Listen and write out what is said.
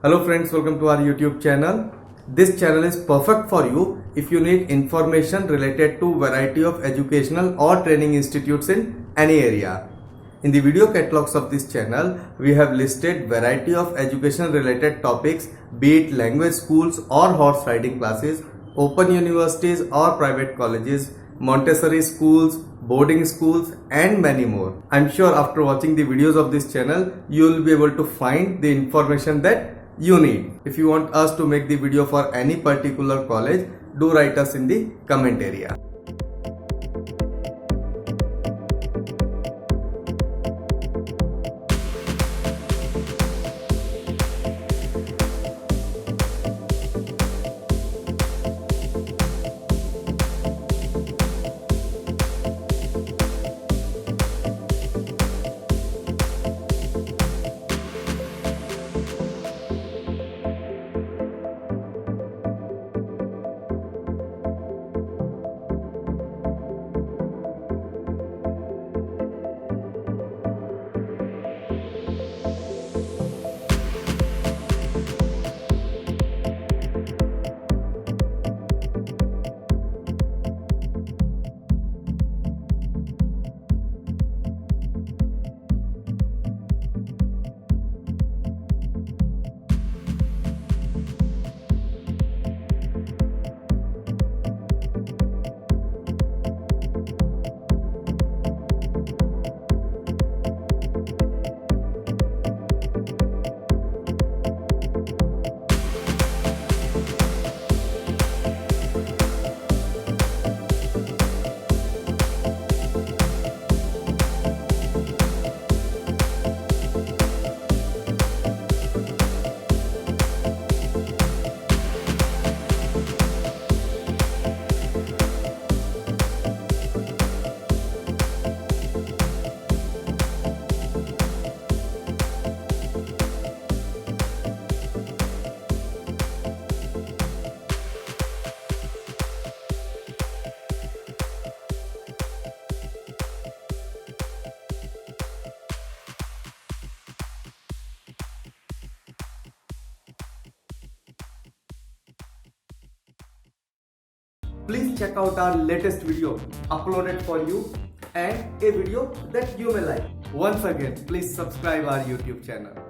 Hello friends, welcome to our YouTube channel. This channel is perfect for you if you need information related to variety of educational or training institutes in any area. In the video catalogs of this channel, we have listed variety of education related topics, be it language schools or horse riding classes, open universities or private colleges, Montessori schools, boarding schools and many more. I'm sure after watching the videos of this channel, you will be able to find the information that you need. If you want us to make the video for any particular college, do write us in the comment area. Please check out our latest video uploaded for you and a video that you may like. Once again, please subscribe our YouTube channel.